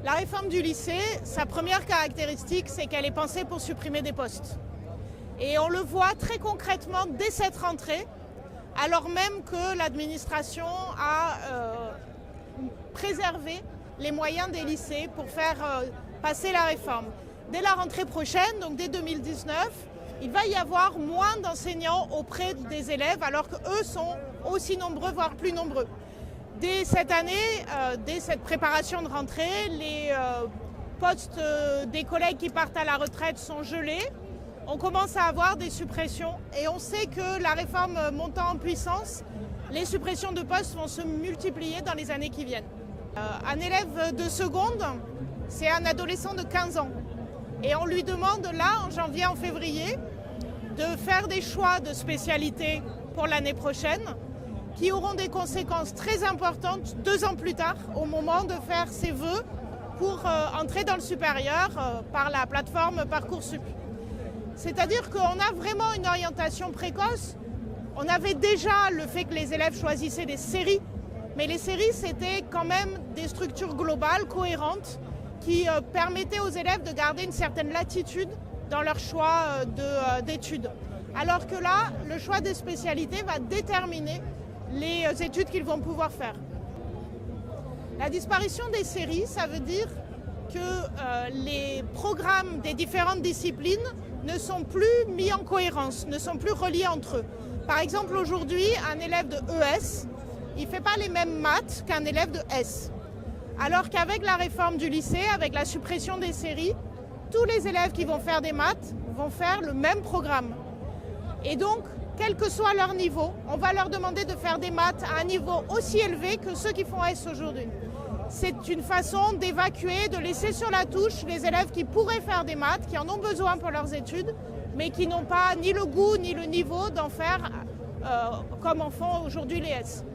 La réforme du lycée, sa première caractéristique, c'est qu'elle est pensée pour supprimer des postes. Et on le voit très concrètement dès cette rentrée, alors même que l'administration a préservé les moyens des lycées pour faire passer la réforme. Dès la rentrée prochaine, donc dès 2019, il va y avoir moins d'enseignants auprès des élèves, alors qu'eux sont aussi nombreux, voire plus nombreux. Dès cette année, dès cette préparation de rentrée, les postes des collègues qui partent à la retraite sont gelés. On commence à avoir des suppressions et on sait que la réforme montant en puissance, les suppressions de postes vont se multiplier dans les années qui viennent. Un élève de seconde, c'est un adolescent de 15 ans. Et on lui demande là, en janvier, en février, de faire des choix de spécialité pour l'année prochaine qui auront des conséquences très importantes 2 ans plus tard, au moment de faire ses vœux pour entrer dans le supérieur par la plateforme Parcoursup. C'est-à-dire qu'on a vraiment une orientation précoce. On avait déjà le fait que les élèves choisissaient des séries, mais les séries, c'était quand même des structures globales, cohérentes, qui permettaient aux élèves de garder une certaine latitude dans leur choix d'études. Alors que là, le choix des spécialités va déterminer les études qu'ils vont pouvoir faire. La disparition des séries, ça veut dire que les programmes des différentes disciplines ne sont plus mis en cohérence, ne sont plus reliés entre eux. Par exemple, aujourd'hui, un élève de ES, il ne fait pas les mêmes maths qu'un élève de S. Alors qu'avec la réforme du lycée, avec la suppression des séries, tous les élèves qui vont faire des maths vont faire le même programme. Et donc, quel que soit leur niveau, on va leur demander de faire des maths à un niveau aussi élevé que ceux qui font S aujourd'hui. C'est une façon d'évacuer, de laisser sur la touche les élèves qui pourraient faire des maths, qui en ont besoin pour leurs études, mais qui n'ont pas ni le goût ni le niveau d'en faire comme en font aujourd'hui les S.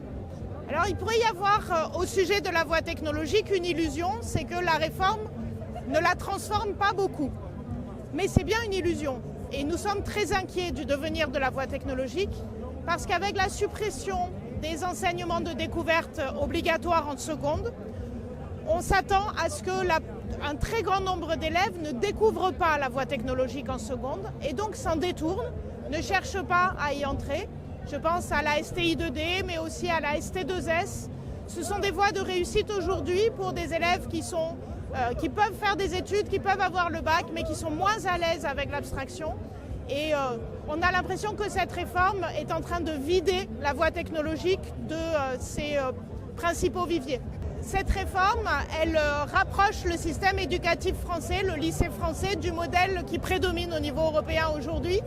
Alors il pourrait y avoir au sujet de la voie technologique une illusion, c'est que la réforme ne la transforme pas beaucoup. Mais c'est bien une illusion. Et nous sommes très inquiets du devenir de la voie technologique parce qu'avec la suppression des enseignements de découverte obligatoires en seconde, on s'attend à ce qu'un très grand nombre d'élèves ne découvrent pas la voie technologique en seconde et donc s'en détournent, ne cherchent pas à y entrer. Je pense à la STI 2D, mais aussi à la ST2S. Ce sont des voies de réussite aujourd'hui pour des élèves qui peuvent faire des études, qui peuvent avoir le bac, mais qui sont moins à l'aise avec l'abstraction. Et on a l'impression que cette réforme est en train de vider la voie technologique de ses principaux viviers. Cette réforme, elle rapproche le système éducatif français, le lycée français, du modèle qui prédomine au niveau européen aujourd'hui,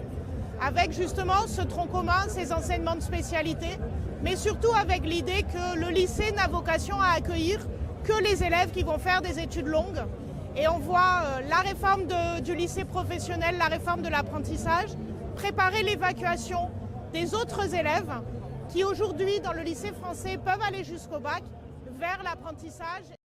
avec justement ce tronc commun, ces enseignements de spécialité, mais surtout avec l'idée que le lycée n'a vocation à accueillir que les élèves qui vont faire des études longues. Et on voit la réforme du lycée professionnel, la réforme de l'apprentissage, préparer l'évacuation des autres élèves qui aujourd'hui dans le lycée français peuvent aller jusqu'au bac vers l'apprentissage.